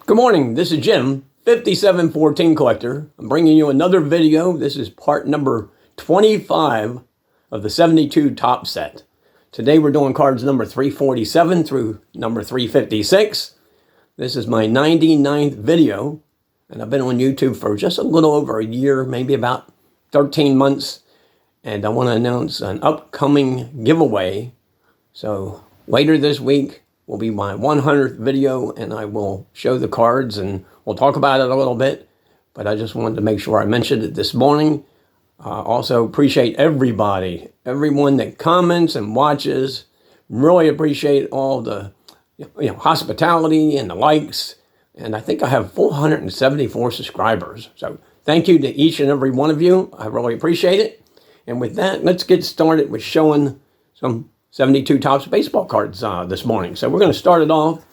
Good morning, this is Jim, 5714 Collector. I'm bringing you another video. This is part number 25 of the 72 top set. Today we're doing cards number 347 through number 356. This is my 99th video, and I've been on YouTube for just a little over a year, maybe about 13 months. And I want to announce an upcoming giveaway. So later this week will be my 100th video, and I will show the cards and we'll talk about it a little bit. But I just wanted to make sure I mentioned it this morning. Also appreciate everyone that comments and watches. Really appreciate all the hospitality and the likes. And I think I have 474 subscribers. So thank you to each and every one of you. I really appreciate it. And with that, let's get started with showing some 72 Topps baseball cards this morning. So we're going to start it off.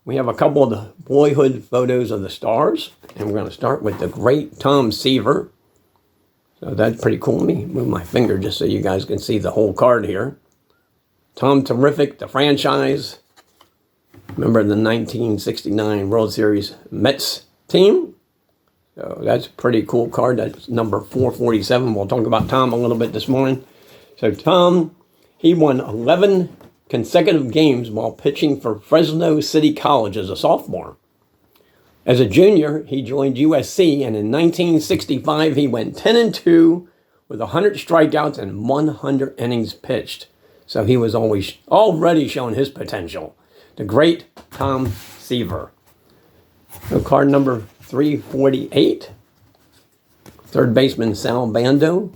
We have a couple of the boyhood photos of the stars. And we're going to start with the great Tom Seaver. So that's pretty cool. Let me move my finger just so you guys can see the whole card here. Tom Terrific, the franchise. Remember the 1969 World Series Mets team? So that's a pretty cool card. That's number 447. We'll talk about Tom a little bit this morning. So Tom, he won 11 consecutive games while pitching for Fresno City College as a sophomore. As a junior, he joined USC, and in 1965, he went 10-2 with 100 strikeouts and 100 innings pitched. So he was already showing his potential. The great Tom Seaver. So card number 348, third baseman Sal Bando.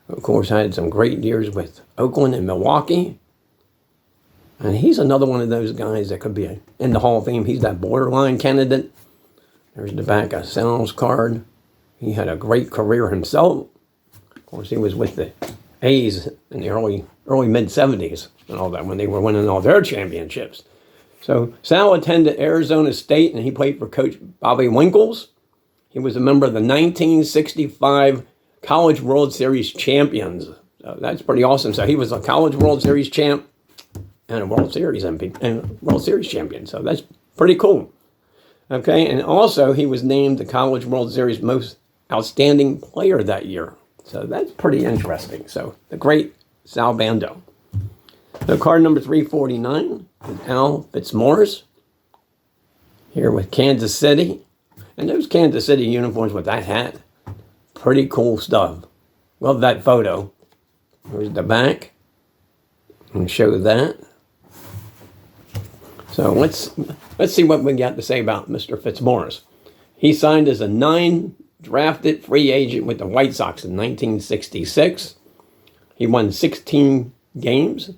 Of course, I had some great years with Oakland and Milwaukee. And he's another one of those guys that could be in the Hall of Fame. He's that borderline candidate. There's the back of Sal's card. He had a great career himself. Of course, he was with the A's in the early mid-70s and all that when they were winning all their championships. So Sal attended Arizona State, and he played for Coach Bobby Winkles. He was a member of the 1965 College World Series champions. So that's pretty awesome. So he was a College World Series champ and a World Series MVP and World Series champion. So that's pretty cool. Okay, and also he was named the College World Series most outstanding player that year. So that's pretty interesting. So the great Sal Bando. So card number 349 is Al Fitzmaurice here with Kansas City. And those Kansas City uniforms with that hat, pretty cool stuff. Love that photo. Here's the back. And show that. So let's see what we got to say about Mr. Fitzmaurice. He signed as a 9-drafted free agent with the White Sox in 1966. He won 16 games.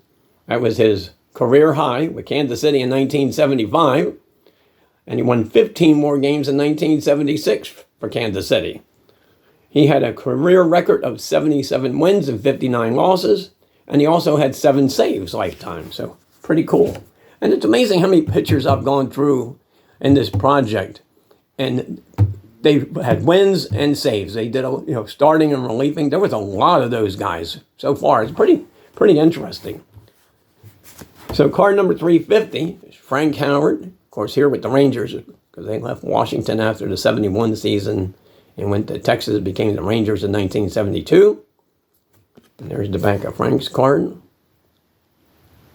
That was his career high with Kansas City in 1975. And he won 15 more games in 1976 for Kansas City. He had a career record of 77 wins and 59 losses. And he also had 7 saves lifetime. So pretty cool. And it's amazing how many pitchers I've gone through in this project. And they had wins and saves. They did, starting and relieving. There was a lot of those guys so far. It's pretty interesting. So card number 350 is Frank Howard. Of course, here with the Rangers, because they left Washington after the 71 season and went to Texas, became the Rangers in 1972. And there's the back of Frank's card.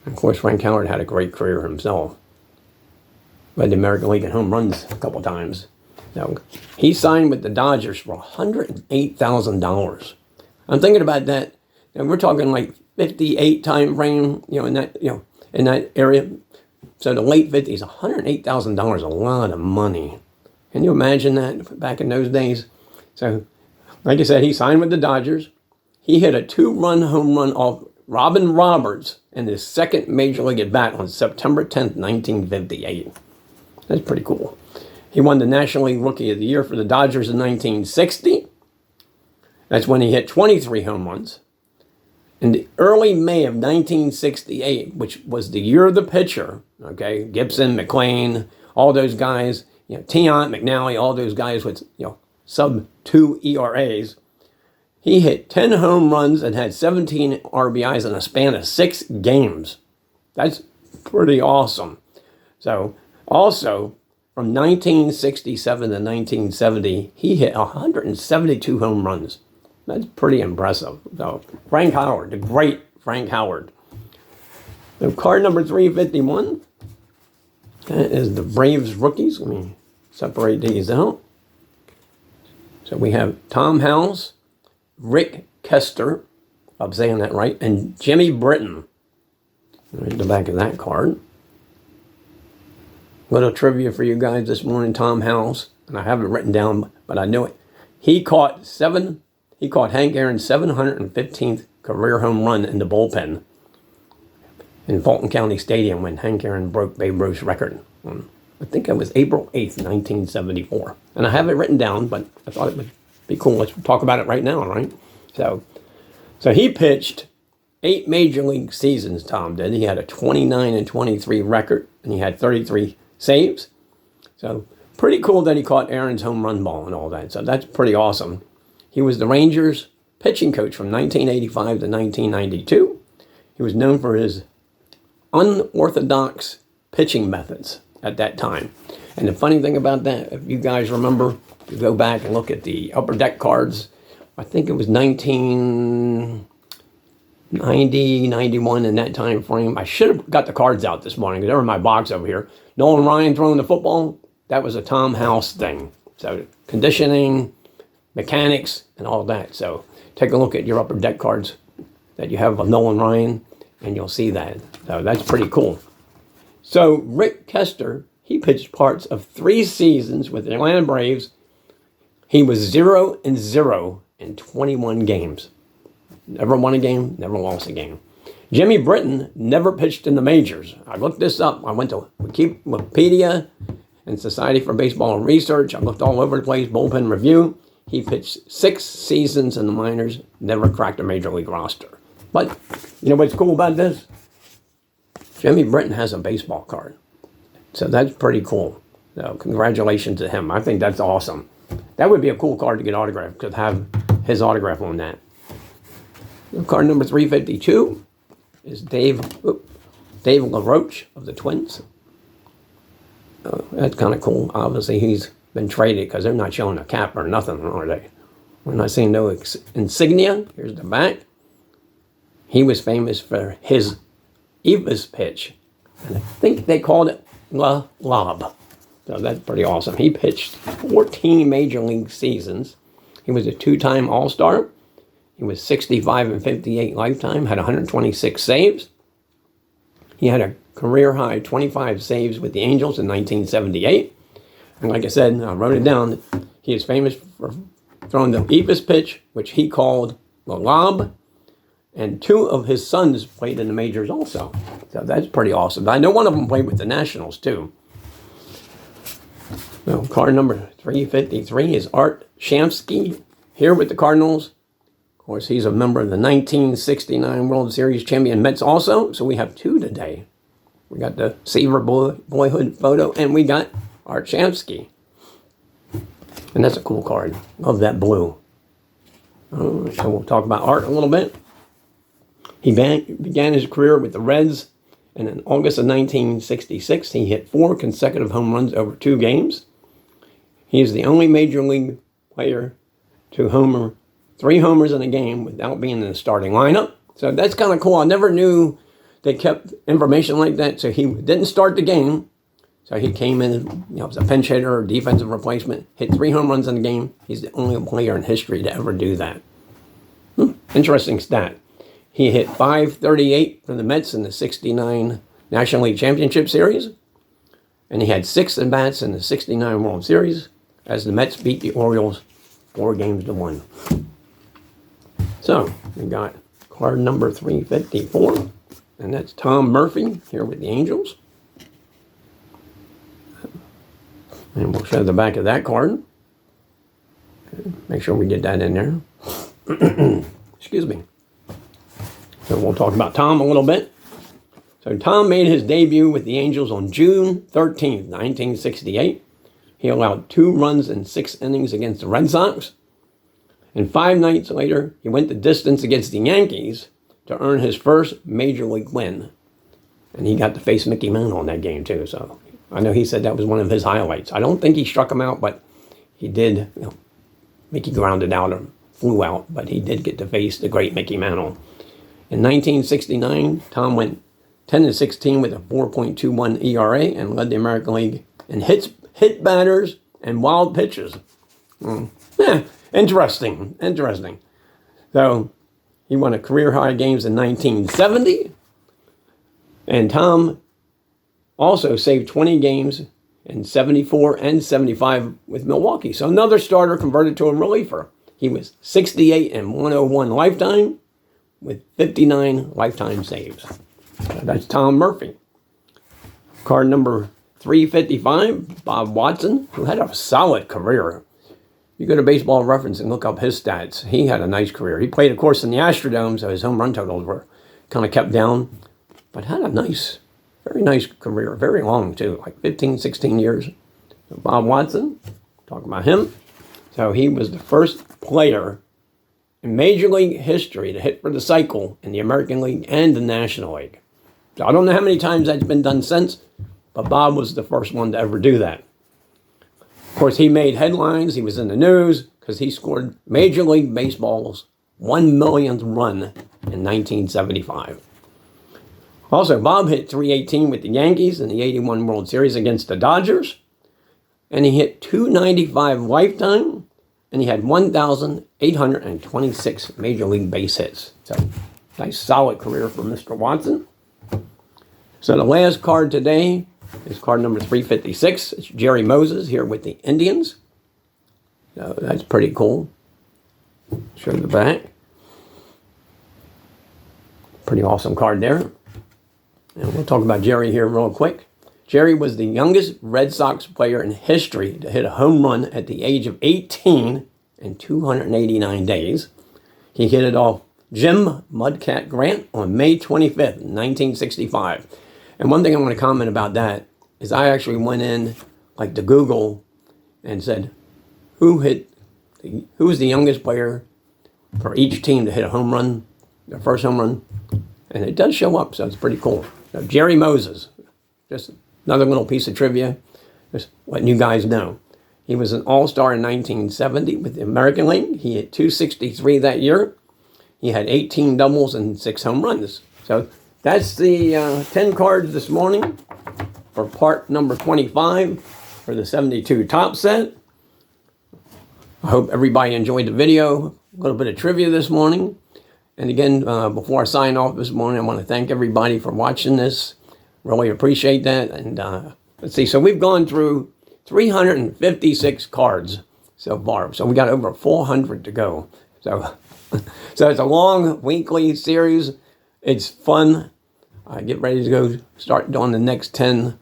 And of course, Frank Howard had a great career himself. Led the American League in home runs a couple times. So he signed with the Dodgers for $108,000. I'm thinking about that, and we're talking like 58 time frame, in that area. So the late 50s, $108,000, a lot of money. Can you imagine that back in those days? So, like I said, he signed with the Dodgers. He hit a 2-run home run off Robin Roberts in his second Major League at bat on September 10th, 1958. That's pretty cool. He won the National League Rookie of the Year for the Dodgers in 1960. That's when he hit 23 home runs. In the early May of 1968, which was the year of the pitcher, okay, Gibson, McLean, all those guys, Tiant, McNally, all those guys with, sub-2 ERAs, he hit 10 home runs and had 17 RBIs in a span of 6 games. That's pretty awesome. So, also, from 1967 to 1970, he hit 172 home runs. That's pretty impressive. So Frank Howard, the great Frank Howard. So card number 351, that is the Braves rookies. Let me separate these out. So we have Tom House, Rick Kester, if I'm saying that right, and Jimmy Britton. Right at the back of that card. Little trivia for you guys this morning. Tom House, and I have it written down, but I know it. He caught Hank Aaron's 715th career home run in the bullpen in Fulton County Stadium when Hank Aaron broke Babe Ruth's record. I think it was April 8th, 1974. And I have it written down, but I thought it would be cool. Let's talk about it right now, right? So he pitched 8 major league seasons, Tom did. He had a 29-23 record, and he had 33 saves. So pretty cool that he caught Aaron's home run ball and all that. So that's pretty awesome. He was the Rangers pitching coach from 1985 to 1992. He was known for his unorthodox pitching methods at that time. And the funny thing about that, if you guys remember, if you go back and look at the Upper Deck cards, I think it was 1990, 91 in that time frame. I should have got the cards out this morning because they're in my box over here. Nolan Ryan throwing the football, that was a Tom House thing. So conditioning, mechanics, and all that. So take a look at your Upper Deck cards that you have of Nolan Ryan, and you'll see that. So that's pretty cool. So Rick Kester, he pitched parts of 3 seasons with the Atlanta Braves. He was 0-0 in 21 games. Never won a game, never lost a game. Jimmy Britton never pitched in the majors. I looked this up. I went to Wikipedia and Society for Baseball Research. I looked all over the place, Bullpen Review. He pitched 6 seasons in the minors, never cracked a major league roster. But you know what's cool about this? Jimmy Britton has a baseball card. So that's pretty cool. So congratulations to him. I think that's awesome. That would be a cool card to get autographed, to have his autograph on that. Card number 352 is Dave LaRoche of the Twins. That's kind of cool. Obviously, he's been traded because they're not showing a cap or nothing, are they? We're not seeing no insignia. Here's the back. He was famous for his Eephus pitch. And I think they called it La Lob. So that's pretty awesome. He pitched 14 major league seasons. He was a 2-time All-Star. He was 65-58 lifetime, had 126 saves. He had a career-high 25 saves with the Angels in 1978. And like I said, I wrote it down. He is famous for throwing the Eephus pitch, which he called the lob. And 2 of his sons played in the majors also. So that's pretty awesome. I know one of them played with the Nationals, too. So card number 353 is Art Shamsky, here with the Cardinals. Of course, he's a member of the 1969 World Series champion Mets also. So we have 2 today. We got the Seaver boyhood photo, and we got Art Shamsky. And that's a cool card. Love that blue. So we'll talk about Art a little bit. He began his career with the Reds, and in August of 1966, he hit 4 consecutive home runs over 2 games. He is the only major league player to homer 3 homers in a game without being in the starting lineup. So that's kind of cool. I never knew they kept information like that. So he didn't start the game. So he came in, as a pinch hitter or defensive replacement, hit 3 home runs in the game. He's the only player in history to ever do that. Interesting stat. He hit .538 for the Mets in the 69 National League Championship Series. And he had 6 at-bats in the 69 World Series as the Mets beat the Orioles 4-1. So we got card number 354. And that's Tom Murphy here with the Angels. And we'll show the back of that card. Make sure we get that in there. Excuse me. So we'll talk about Tom a little bit. So Tom made his debut with the Angels on June 13th, 1968. He allowed 2 runs in 6 innings against the Red Sox. And 5 nights later, he went the distance against the Yankees to earn his first major league win. And he got to face Mickey Mantle in that game too. So I know he said that was one of his highlights. I don't think he struck him out, but he did, Mickey grounded out or flew out, but he did get to face the great Mickey Mantle. In 1969, Tom went 10-16 with a 4.21 ERA and led the American League in hit batters, and wild pitches. Interesting. So he won a career high games in 1970. And Tom also saved 20 games in 74 and 75 with Milwaukee. So another starter converted to a reliever. He was 68 and 101 lifetime with 59 lifetime saves. So that's Tom Murphy. Card number 355, Bob Watson, who had a solid career. You go to Baseball Reference and look up his stats. He had a nice career. He played, of course, in the Astrodome, so his home run totals were kind of kept down, but had a nice, very nice career. Very long, too, like 15, 16 years. So Bob Watson, talk about him. So he was the first player in Major League history to hit for the cycle in the American League and the National League. So I don't know how many times that's been done since, but Bob was the first one to ever do that. Of course, he made headlines. He was in the news because he scored Major League Baseball's 1 millionth run in 1975. Also, Bob hit 318 with the Yankees in the 81 World Series against the Dodgers. And he hit 295 lifetime. And he had 1,826 Major League base hits. So, nice solid career for Mr. Watson. So the last card today is card number 356. It's Jerry Moses here with the Indians. So that's pretty cool. Show the back. Pretty awesome card there. And we'll talk about Jerry here real quick. Jerry was the youngest Red Sox player in history to hit a home run at the age of 18 in 289 days. He hit it off Jim Mudcat Grant on May 25th, 1965. And one thing I want to comment about that is I actually went in like to Google and said, who was the youngest player for each team to hit a home run, their first home run? And it does show up, so it's pretty cool. So Jerry Moses, just another little piece of trivia, just letting you guys know. He was an all-star in 1970 with the American League. He hit 263 that year. He had 18 doubles and 6 home runs. So that's the 10 cards this morning for part number 25 for the 72 top set. I hope everybody enjoyed the video. A little bit of trivia this morning. And again, before I sign off this morning, I want to thank everybody for watching this. Really appreciate that. And let's see, so we've gone through 356 cards so far. So we got over 400 to go. So it's a long weekly series. It's fun. I get ready to go start doing the next 10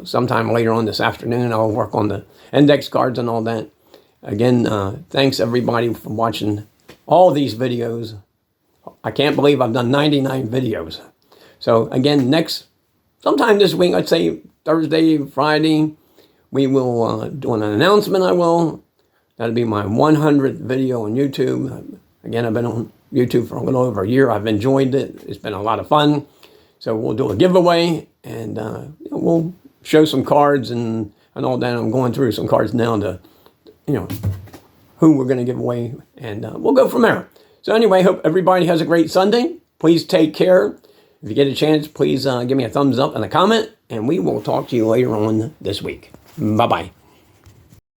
sometime later on this afternoon. I'll work on the index cards and all that. Again, thanks everybody for watching all these videos. I can't believe I've done 99 videos. So again, sometime this week, I'd say Thursday, Friday, we will do an announcement. That'll be my 100th video on YouTube. Again, I've been on YouTube for a little over a year. I've enjoyed it. It's been a lot of fun. So we'll do a giveaway and we'll show some cards and all that. I'm going through some cards now to, who we're going to give away, and we'll go from there. So anyway, hope everybody has a great Sunday. Please take care. If you get a chance, please give me a thumbs up and a comment, and we will talk to you later on this week. Bye-bye.